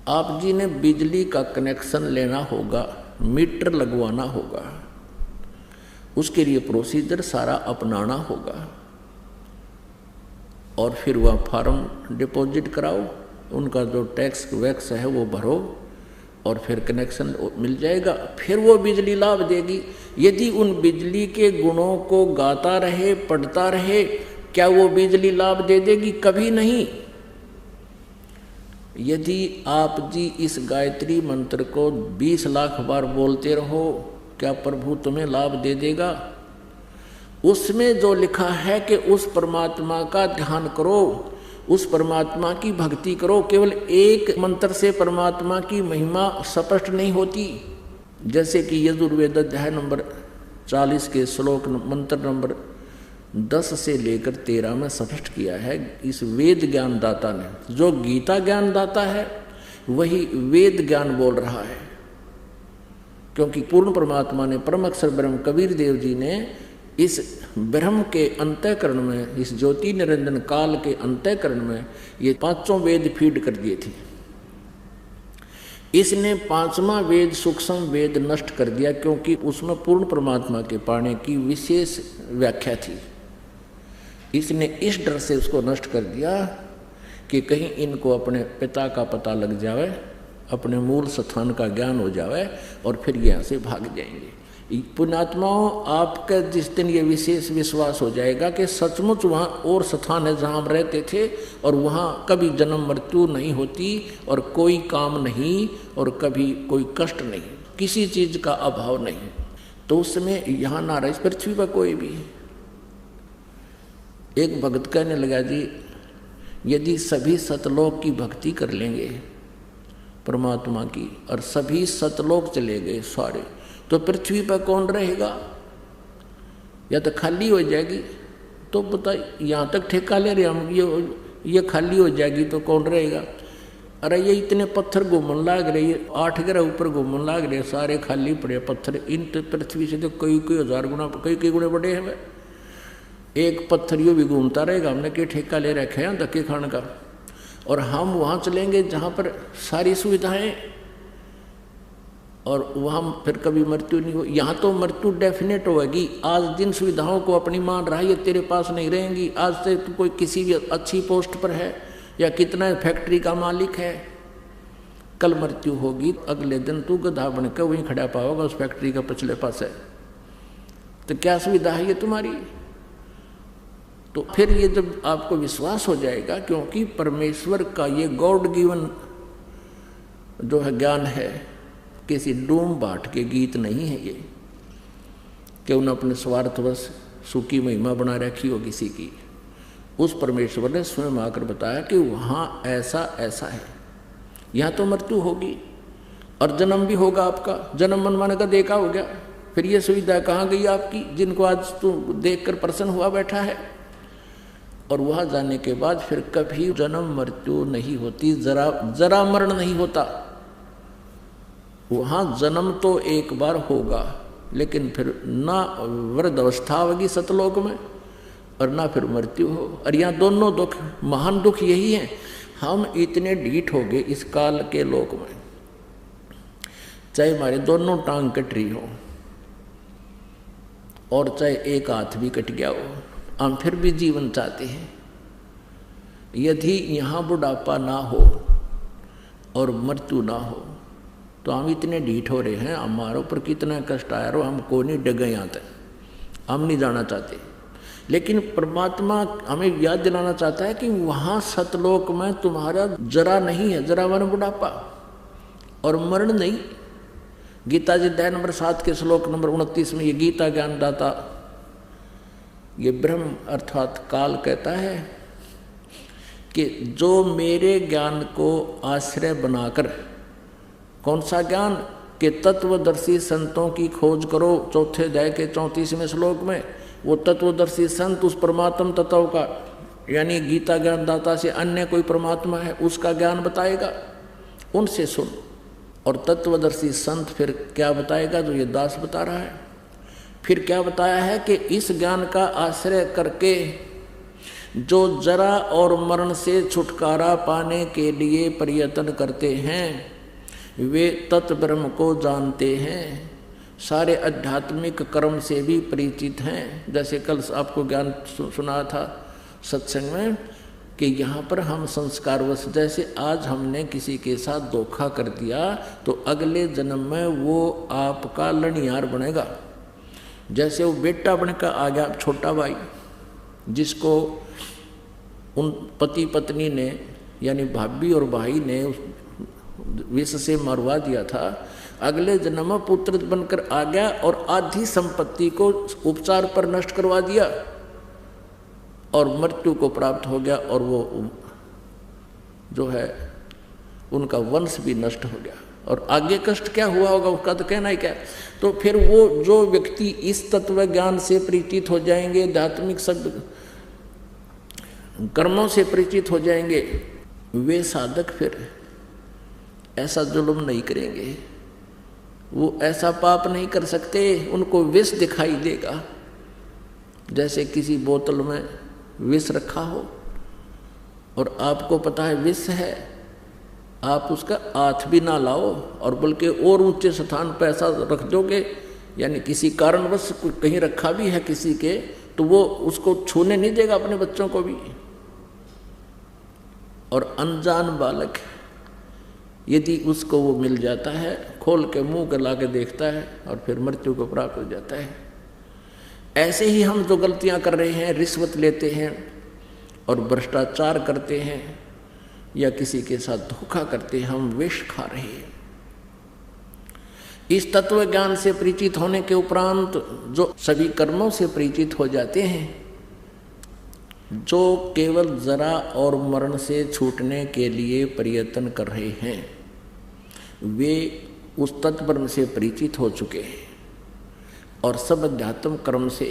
आप जी ने बिजली का कनेक्शन लेना होगा, मीटर लगवाना होगा, उसके लिए प्रोसीजर सारा अपनाना होगा, और फिर वह फॉर्म डिपॉजिट कराओ, उनका जो टैक्स वैक्स है वो भरो, और फिर कनेक्शन मिल जाएगा। फिर वो बिजली लाभ देगी। यदि उन बिजली के गुणों को गाता रहे, पढ़ता रहे, क्या वो बिजली लाभ दे देगी? कभी नहीं। यदि आप जी इस गायत्री मंत्र को 20,00,000 बार बोलते रहो, क्या प्रभु तुम्हें लाभ दे देगा? उसमें जो लिखा है कि उस परमात्मा का ध्यान करो, उस परमात्मा की भक्ति करो। केवल एक मंत्र से परमात्मा की महिमा स्पष्ट नहीं होती। जैसे कि यजुर्वेद अध्याय नंबर 40 के श्लोक मंत्र नंबर 10 से लेकर 13 में स्पष्ट किया है। इस वेद ज्ञान दाता ने, जो गीता ज्ञान दाता है वही वेद ज्ञान बोल रहा है, क्योंकि पूर्ण परमात्मा ने, परम अक्षर ब्रह्म कबीर देव जी ने इस ब्रह्म के अंतःकरण में, इस ज्योति निरंजन काल के अंतःकरण में ये 5 वेद फीड कर दिए थे। इसने पांचवा वेद सूक्ष्म वेद नष्ट कर दिया, क्योंकि उसमें पूर्ण परमात्मा के पाने की विशेष व्याख्या थी। इसने इस डर से उसको नष्ट कर दिया कि कहीं इनको अपने पिता का पता लग जावे, अपने मूल स्थान का ज्ञान हो जावे और फिर यहाँ से भाग जाएंगे। पुण्यात्माओं, आपका जिस दिन ये विशेष विश्वास हो जाएगा कि सचमुच वहाँ और स्थान है जहाँ हम रहते थे और वहाँ कभी जन्म मृत्यु नहीं होती और कोई काम नहीं और कभी कोई कष्ट नहीं, किसी चीज़ का अभाव नहीं, तो उस समय यहाँ ना रहे इस पृथ्वी पर कोई भी। एक भक्त कहने लगा, जी यदि सभी सतलोक की भक्ति कर लेंगे परमात्मा की और सभी सतलोक चले गए सारे, तो पृथ्वी पर कौन रहेगा? या तो खाली हो जाएगी। तो पता यहाँ तक ठेका ले रहे हम, ये खाली हो जाएगी तो कौन रहेगा? अरे ये इतने पत्थर घूमने लाग रहे, 8 ग्रह ऊपर घूमने लाग रहे, सारे खाली पड़े पत्थर। इन पृथ्वी से तो कई हजार गुना कई गुणे बड़े हैं। एक पत्थर यो भी घूमता रहेगा, हमने क्या ठेका ले रखे हैं धक्के खाने का। और हम वहाँ चलेंगे जहाँ पर सारी सुविधाएं और वहाँ फिर कभी मृत्यु नहीं हो। यहाँ तो मृत्यु डेफिनेट होगी। आज जिन सुविधाओं को अपनी मान रहा है ये तेरे पास नहीं रहेंगी। आज से तो कोई किसी भी अच्छी पोस्ट पर है या कितना फैक्ट्री का मालिक है, कल मृत्यु होगी, अगले दिन तू गधा बनकर वहीं खड़ा पाओगा उस फैक्ट्री का पिछले पास है। तो क्या सुविधा है ये तुम्हारी? तो फिर ये जब आपको विश्वास हो जाएगा, क्योंकि परमेश्वर का ये गॉड गिवन जो है ज्ञान है, किसी डूम बाट के गीत नहीं है ये कि उन्हें अपने स्वार्थवश सुखी महिमा बना रखी हो किसी की। उस परमेश्वर ने स्वयं आकर बताया कि वहाँ ऐसा ऐसा है, यहाँ तो मृत्यु होगी और जन्म भी होगा आपका। जन्म मनमाने का देखा हो गया, फिर ये सुविधा कहाँ गई आपकी जिनको आज तू देखकर प्रसन्न हुआ बैठा है। और वहाँ जाने के बाद फिर कभी जन्म मृत्यु नहीं होती, जरा मरण नहीं होता। वहाँ जन्म तो एक बार होगा, लेकिन फिर ना वृद्ध अवस्था होगी सतलोक में और ना फिर मृत्यु हो। और यहाँ दोनों दुख, महान दुख यही है, हम इतने ढीठ हो गए इस काल के लोक में। चाहे हमारे दोनों टांग कट रही हो और चाहे एक हाथ भी कट गया हो, हम फिर भी जीवन चाहते हैं। यदि यहाँ बुढ़ापा ना हो और मृत्यु ना हो तो हम इतने ढीठ हो रहे हैं, हमारे ऊपर कितना कष्ट आया रो, हमको नहीं डगे यहाँ तक, हम नहीं जाना चाहते। लेकिन परमात्मा हमें याद दिलाना चाहता है कि वहाँ सतलोक में तुम्हारा जरा नहीं है, जरा मन बुढ़ापा और मरण नहीं। गीता जी अध्याय नंबर 7 के श्लोक नंबर 29 में ये गीता ज्ञानदाता, ये ब्रह्म अर्थात काल कहता है कि जो मेरे ज्ञान को आश्रय बनाकर, कौन सा ज्ञान? कि तत्वदर्शी संतों की खोज करो। चौथे अध्याय के 34वें श्लोक में वो तत्वदर्शी संत उस परमात्म तत्व का, यानी गीता ज्ञानदाता से अन्य कोई परमात्मा है उसका ज्ञान बताएगा, उनसे सुन। और तत्वदर्शी संत फिर क्या बताएगा? जो ये दास बता रहा है। फिर क्या बताया है कि इस ज्ञान का आश्रय करके जो जरा और मरण से छुटकारा पाने के लिए प्रयत्न करते हैं वे तत् ब्रह्म को जानते हैं, सारे आध्यात्मिक कर्म से भी परिचित हैं। जैसे कल आपको ज्ञान सुना था सत्संग में कि यहाँ पर हम संस्कारवश, जैसे आज हमने किसी के साथ धोखा कर दिया तो अगले जन्म में वो आपका लड़ियार बनेगा। जैसे वो बेटा बनकर आ गया छोटा भाई, जिसको उन पति पत्नी ने यानी भाभी और भाई ने विष से मरवा दिया था, अगले जन्म में पुत्र बनकर आ गया और आधी संपत्ति को उपचार पर नष्ट करवा दिया और मृत्यु को प्राप्त हो गया और वो जो है उनका वंश भी नष्ट हो गया। और आगे कष्ट क्या हुआ होगा उसका तो कहना ही क्या। तो फिर वो जो व्यक्ति इस तत्व ज्ञान से परिचित हो जाएंगे, आध्यात्मिक शब्द कर्मों से परिचित हो जाएंगे, वे साधक फिर ऐसा जुल्म नहीं करेंगे, वो ऐसा पाप नहीं कर सकते। उनको विष दिखाई देगा, जैसे किसी बोतल में विष रखा हो और आपको पता है विष है, आप उसका हाथ भी ना लाओ और बल्कि और ऊंचे स्थान पर ऐसा रख दोगे, यानी किसी कारणवश कहीं रखा भी है किसी के, तो वो उसको छूने नहीं देगा अपने बच्चों को भी। और अनजान बालक यदि उसको वो मिल जाता है, खोल के मुंह के ला के देखता है और फिर मृत्यु को प्राप्त हो जाता है। ऐसे ही हम जो गलतियां कर रहे हैं, रिश्वत लेते हैं और भ्रष्टाचार करते हैं या किसी के साथ धोखा करते हैं, हम विष खा रहे हैं। इस तत्व ज्ञान से परिचित होने के उपरांत जो सभी कर्मों से परिचित हो जाते हैं, जो केवल जरा और मरण से छूटने के लिए प्रयत्न कर रहे हैं, वे उस तत्व से परिचित हो चुके हैं और सब अध्यात्म कर्म से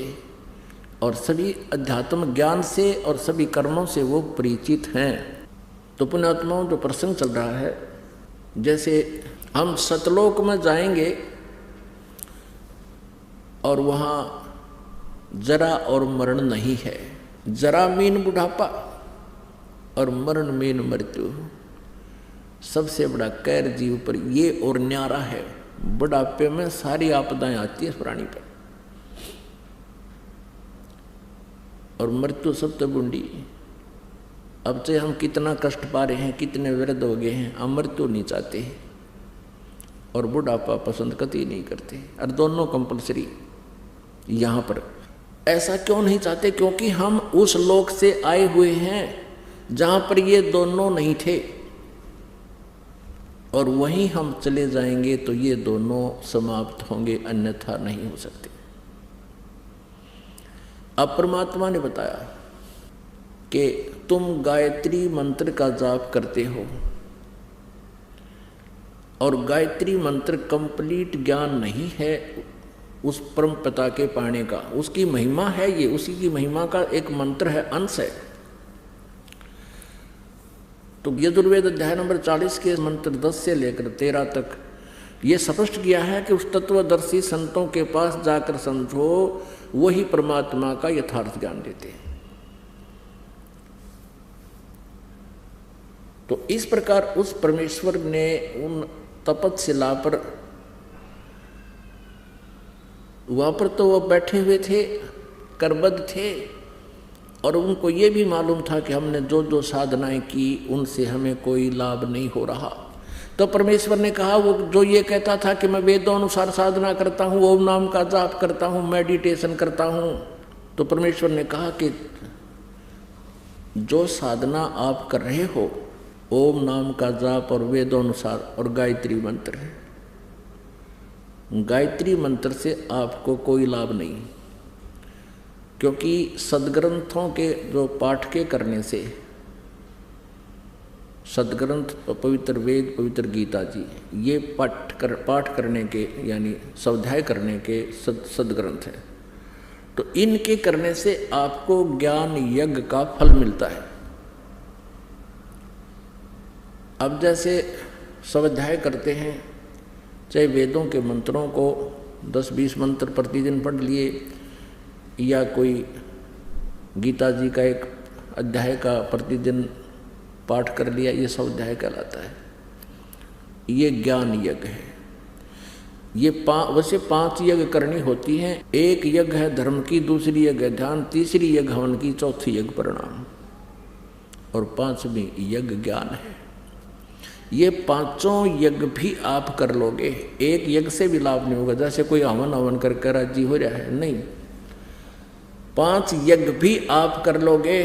और सभी अध्यात्म ज्ञान से और सभी कर्मों से वो परिचित हैं। तो पुण्यात्माओं, जो प्रसंग चल रहा है, जैसे हम सतलोक में जाएंगे और वहाँ जरा और मरण नहीं है। जरा मीन बुढ़ापा और मरण मीन मृत्यु। सबसे बड़ा कैर जीव पर ये और न्यारा है। बुढ़ापे में सारी आपदाएं आती है प्राणी पर, और मृत्यु सबसे बूंदी। अब से हम कितना कष्ट पा रहे हैं, कितने वृद्ध हो गए हैं, हम मृत्यु नहीं चाहते और बुढ़ापा पसंद कतई नहीं करते, और दोनों कंपलसरी यहाँ पर। ऐसा क्यों नहीं चाहते? क्योंकि हम उस लोक से आए हुए हैं जहाँ पर ये दोनों नहीं थे, और वहीं हम चले जाएंगे तो ये दोनों समाप्त होंगे, अन्यथा नहीं हो सकते। अब परमात्मा ने बताया कि तुम गायत्री मंत्र का जाप करते हो, और गायत्री मंत्र कंप्लीट ज्ञान नहीं है उस परम पिता के पाने का, उसकी महिमा है, ये उसी की महिमा का एक मंत्र है, अंश है। तो यजुर्वेद अध्याय नंबर 40 के मंत्र 10 से लेकर 13 तक ये स्पष्ट किया है कि उस तत्वदर्शी संतों के पास जाकर समझो, वही परमात्मा का यथार्थ ज्ञान देते हैं। तो इस प्रकार उस परमेश्वर ने उन तपतशिला पर, वहां पर तो वो बैठे हुए थे, करबद्ध थे, और उनको ये भी मालूम था कि हमने जो जो साधनाएं की उनसे हमें कोई लाभ नहीं हो रहा। तो परमेश्वर ने कहा, वो जो ये कहता था कि मैं वेदों अनुसार साधना करता हूँ, ओम नाम का जाप करता हूँ, मेडिटेशन करता हूँ, तो परमेश्वर ने कहा कि जो साधना आप कर रहे हो, ओम नाम का जाप और वेदों अनुसार और गायत्री मंत्र है, गायत्री मंत्र से आपको कोई लाभ नहीं, क्योंकि सदग्रंथों के जो पाठ के करने से, सदग्रंथ पवित्र वेद, पवित्र गीता जी, ये पाठ करने के यानी स्वाध्याय करने के सदग्रंथ हैं, तो इनके करने से आपको ज्ञान यज्ञ का फल मिलता है। अब जैसे स्वाध्याय करते हैं, चाहे वेदों के मंत्रों को 10-20 मंत्र प्रतिदिन पढ़ लिए, या कोई गीता जी का एक अध्याय का प्रतिदिन पाठ कर लिया, ये स्वाध्याय कहलाता है। ये ज्ञान यज्ञ है। ये वैसे 5 यज्ञ करनी होती हैं। एक यज्ञ है धर्म की, दूसरी यज्ञ है ध्यान, तीसरी यज्ञ हवन की, चौथी यज्ञ प्रणाम, और 5वीं यज्ञ ज्ञान है। ये 5 यज्ञ भी आप कर लोगे, एक यज्ञ से भी लाभ नहीं होगा। जैसे कोई हवन करके राजी हो रहा है, नहीं, 5 यज्ञ भी आप कर लोगे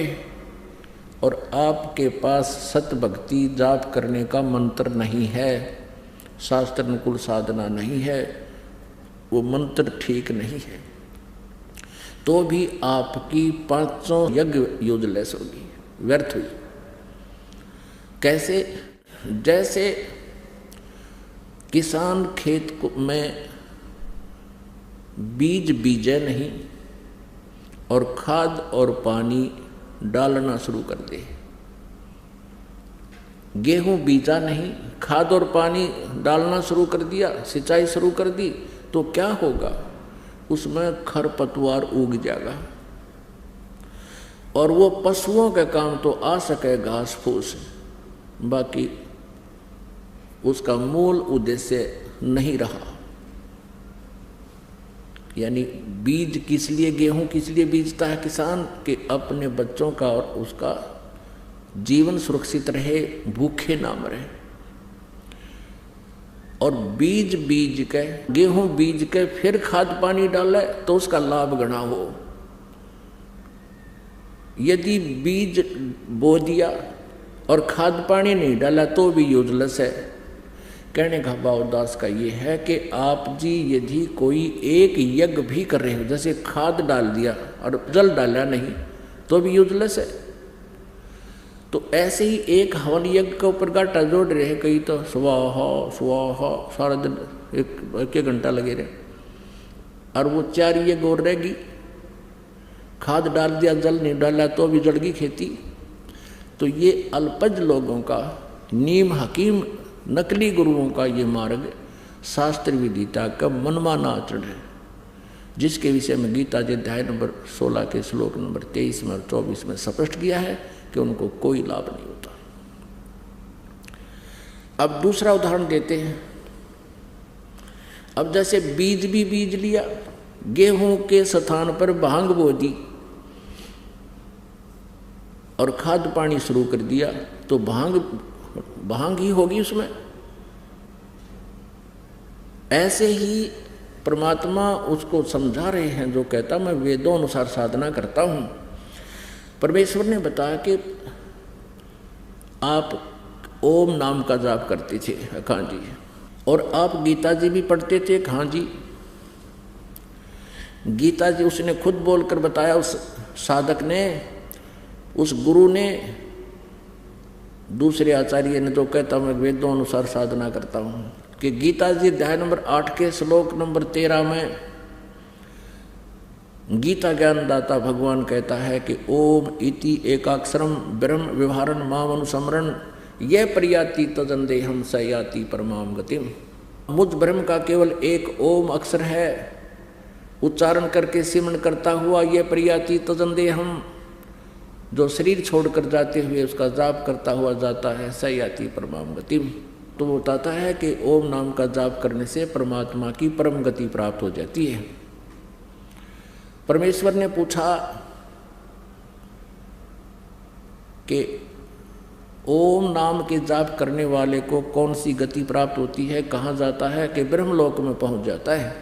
और आपके पास सत भक्ति जाप करने का मंत्र नहीं है, शास्त्र अनुकूल साधना नहीं है, वो मंत्र ठीक नहीं है, तो भी आपकी 5 यज्ञ यूजलेस होगी, व्यर्थ हुई। कैसे? जैसे किसान खेत में बीज बीजे नहीं और खाद और पानी डालना शुरू कर दे। गेहूं बीजा नहीं, खाद और पानी डालना शुरू कर दिया, सिंचाई शुरू कर दी, तो क्या होगा? उसमें खरपतवार उग जाएगा, और वो पशुओं के काम तो आ सके घास फूस, बाकी उसका मूल उद्देश्य नहीं रहा। यानी बीज किस लिए, गेहूं किस लिए बीजता है किसान, कि अपने बच्चों का और उसका जीवन सुरक्षित रहे, भूखे ना मरे। और बीज के गेहूं बीज के फिर खाद पानी डाले तो उसका लाभ गणा हो। यदि बीज बो दिया और खाद पानी नहीं डाला तो भी यूजलेस है। कहने का भाव दास का ये है कि आप जी यदि कोई एक यज्ञ भी कर रहे हो, जैसे खाद डाल दिया और जल डाला नहीं तो भी यूजलेस है। तो ऐसे ही एक हवन यज्ञ के ऊपर गाटा जोड़ रहे हैं, कई तो स्वाहा स्वाहा सारा दिन एक घंटा लगे रहे, और वो 4 यज्ञ और रहेगी। खाद डाल दिया जल नहीं डाला तो भी जड़ गई खेती। तो ये अल्पज लोगों का, नीम हकीम नकली गुरुओं का ये मार्ग शास्त्र विदिता का मनमाना आचरण है, जिसके विषय में गीता जी अध्याय नंबर 16 के श्लोक नंबर 23 में और 24 में स्पष्ट किया है कि उनको कोई लाभ नहीं होता। अब दूसरा उदाहरण देते हैं। अब जैसे बीज भी बीज लिया, गेहूं के स्थान पर भांग बो दी और खाद पानी शुरू कर दिया तो भांग ही होगी उसमें। ऐसे ही परमात्मा उसको समझा रहे हैं जो कहता मैं वेदों अनुसार साधना करता हूं। परमेश्वर ने बताया कि आप ओम नाम का जाप करते थे, हाँ जी, और आप गीता जी भी पढ़ते थे, हाँ जी। गीता जी उसने खुद बोलकर बताया, उस साधक ने, उस गुरु ने, दूसरे आचार्य ने जो कहता मैं वेदों अनुसार साधना करता हूं, कि गीता जी अध्याय नंबर 8 के श्लोक नंबर 13 में गीता ज्ञानदाता भगवान कहता है कि ओम इति एकाक्षरम ब्रह्म व्यवहारन माम अनुसमरण ये प्रयाति तजंदेहम सयाति परमाम गतिम। मुझ ब्रह्म का केवल एक ओम अक्षर है, उच्चारण करके सिमरण करता हुआ ये प्रयाति तजंदेहम, जो शरीर छोड़कर जाते हुए उसका जाप करता हुआ जाता है, सयाति परमाम गतिम। तो वो बताता है कि ओम नाम का जाप करने से परमात्मा की परम गति प्राप्त हो जाती है। परमेश्वर ने पूछा कि ओम नाम के जाप करने वाले को कौन सी गति प्राप्त होती है, कहाँ जाता है, कि ब्रह्मलोक में पहुंच जाता है।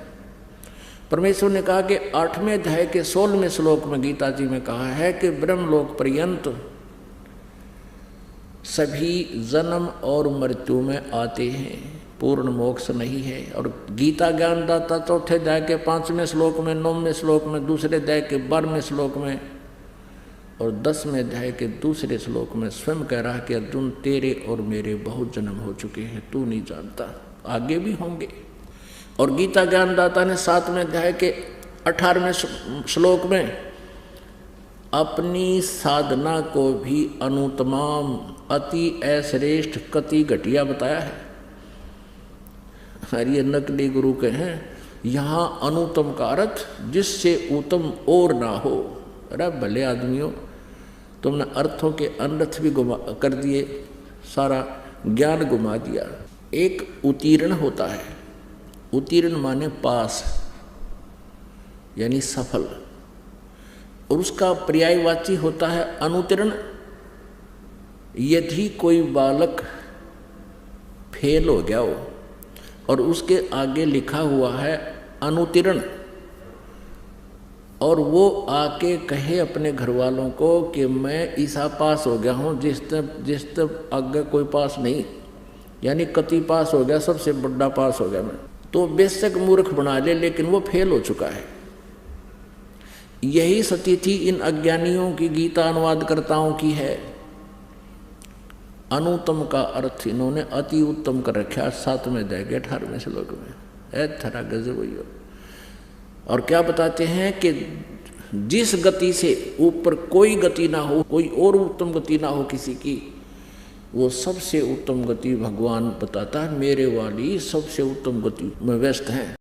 परमेश्वर ने कहा कि 8वें अध्याय के 16वें श्लोक में गीता जी में कहा है कि ब्रह्मलोक पर्यंत सभी जन्म और मृत्यु में आते हैं, पूर्ण मोक्ष नहीं है। और गीता ज्ञानदाता 4थे अध्याय के 5वें श्लोक में, 9वें श्लोक में, दूसरे अध्याय के 12वें श्लोक में और 10वें अध्याय के दूसरे श्लोक में स्वयं कह रहा है कि अर्जुन तेरे और मेरे बहुत जन्म हो चुके हैं, तू नहीं जानता, आगे भी होंगे। और गीता ज्ञानदाता ने 7वें अध्याय के 18वें श्लोक में अपनी साधना को भी अनुत्तमाम अति अश्रेष्ठ कति घटिया बताया है। अरे ये नकली गुरु के हैं, यहाँ अनुत्तम का अर्थ जिससे उत्तम और ना हो। अरे भले आदमियों, तुमने अर्थों के अनर्थ भी गुमा कर दिए, सारा ज्ञान गुमा दिया। एक उत्तीर्ण होता है, उत्तीर्ण माने पास यानी सफल, और उसका पर्यायवाची होता है अनुत्तीर्ण। यदि कोई बालक फेल हो गया हो और उसके आगे लिखा हुआ है अनुत्तीर्ण, और वो आके कहे अपने घर वालों को कि मैं ईसा पास हो गया हूँ, जिस तब आगे कोई पास नहीं, यानी कति पास हो गया, सबसे बड़ा पास हो गया मैं, तो बेशक मूर्ख बना ले, लेकिन वो फेल हो चुका है। यही स्थिति इन अज्ञानियों की गीता अनुवादकर्ताओं की है। अनुत्तम का अर्थ इन्होंने अति उत्तम कर रखा 7वें अध्याय के 18वें श्लोक में। थरा गजब हुई। और क्या बताते हैं कि जिस गति से ऊपर कोई गति ना हो, कोई और उत्तम गति ना हो किसी की, वो सबसे उत्तम गति भगवान बताता है, मेरे वाली सबसे उत्तम गति में व्यस्त है।